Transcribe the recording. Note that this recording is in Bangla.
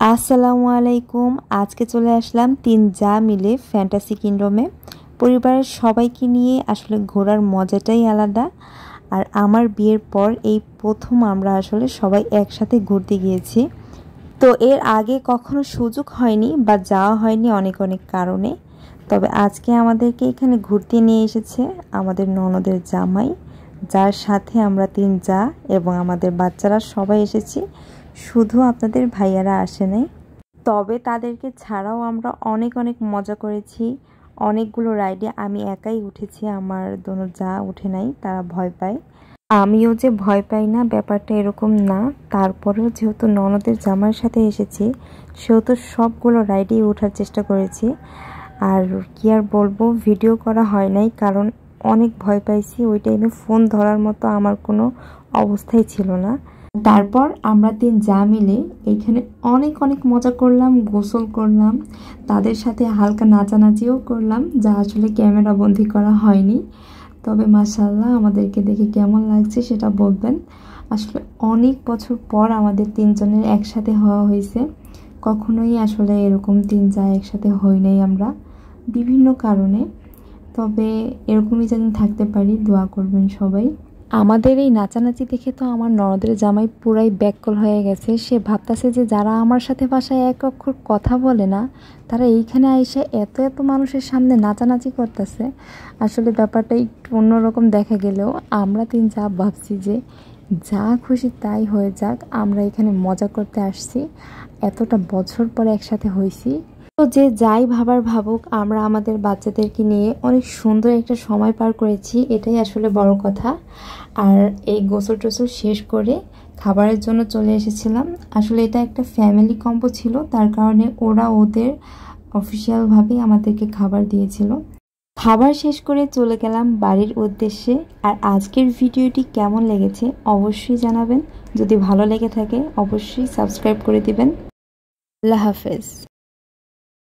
আসসালামু আলাইকুম। আজকে চলে আসলাম তিন যা মিলে ফ্যান্টাসি কিংডমে। পরিবারের সবাইকে নিয়ে আসলে ঘোরার মজাটাই আলাদা। আর আমার বিয়ের পর এই প্রথম আমরা আসলে সবাই একসাথে ঘুরতে গিয়েছি। তো এর আগে কখনো সুযোগ হয়নি বা যাওয়া হয়নি অনেক অনেক কারণে। তবে আজকে আমাদেরকে এখানে ঘুরতে নিয়ে এসেছে আমাদের ননদের জামাই, যার সাথে আমরা তিন যা এবং আমাদের বাচ্চারা সবাই এসেছি। শুধু আপনাদের ভাইয়ারা আসে নাই। তবে তাদেরকে ছাড়াও আমরা অনেক অনেক মজা করেছি। অনেকগুলো রাইডে আমি একাই উঠেছি, আমার দোনো যা উঠে নাই, তারা ভয় পায়। আমিও যে ভয় পাই না ব্যাপারটা এরকম না, তারপরেও যেহেতু ননদের জামাইয়ের সাথে এসেছি সেহেতু সবগুলো রাইডেই ওঠার চেষ্টা করেছি। আর কি আর বলবো, ভিডিও করা হয় নাই কারণ অনেক ভয় পাইছি। ওই টাইমে ফোন ধরার মতো আমার কোনো অবস্থাই ছিল না। তারপর আমরা তিন যা মিলে এইখানে অনেক অনেক মজা করলাম, গোসল করলাম, তাদের সাথে হালকা নাচানাচিও করলাম, যা আসলে ক্যামেরা বন্দি করা হয়নি। তবে মাশাআল্লাহ আমাদেরকে দেখে কেমন লাগছে সেটা বলবেন। আসলে অনেক বছর পর আমাদের তিনজনের একসাথে হওয়া হয়েছে। কখনোই আসলে এরকম তিন যা একসাথে হই নাই আমরা, বিভিন্ন কারণে। তবে এরকমই যেন থাকতে পারি, দোয়া করবেন সবাই। আমাদের এই নাচানাচি দেখে তো আমার ননদের জামাই পুরাই ব্যাককল হয়ে গেছে। সে ভাবতেছে যে যারা আমার সাথে বাসায় এক অক্ষর কথা বলে না, তারা এইখানে এসে এত এত মানুষের সামনে নাচানাচি করতেছে। আসলে ব্যাপারটা একটু অন্যরকম দেখা গেলেও আমরা তিন যা ভাবছি যে যা খুশি তাই হয়ে যাক, আমরা এখানে মজা করতে আসছি, এতটা বছর পরে একসাথে হয়েছি। তো যে যাই ভাবার ভাবুক, আমরা আমাদের বাচ্চাদেরকে নিয়ে অনেক সুন্দর একটা সময় পার করেছি, এটাই আসলে বড় কথা। আর এই গোসল টোসল শেষ করে খাবারের জন্য চলে এসেছিলাম। আসলে এটা একটা ফ্যামিলি কম্বো ছিল, তার কারণে ওরা ওদের অফিসিয়ালভাবেই আমাদেরকে খাবার দিয়েছিল। খাবার শেষ করে চলে গেলাম বাড়ির উদ্দেশ্যে। আর আজকের ভিডিওটি কেমন লেগেছে অবশ্যই জানাবেন। যদি ভালো লেগে থাকে অবশ্যই সাবস্ক্রাইব করে দিবেন। আল্লাহ হাফেজ।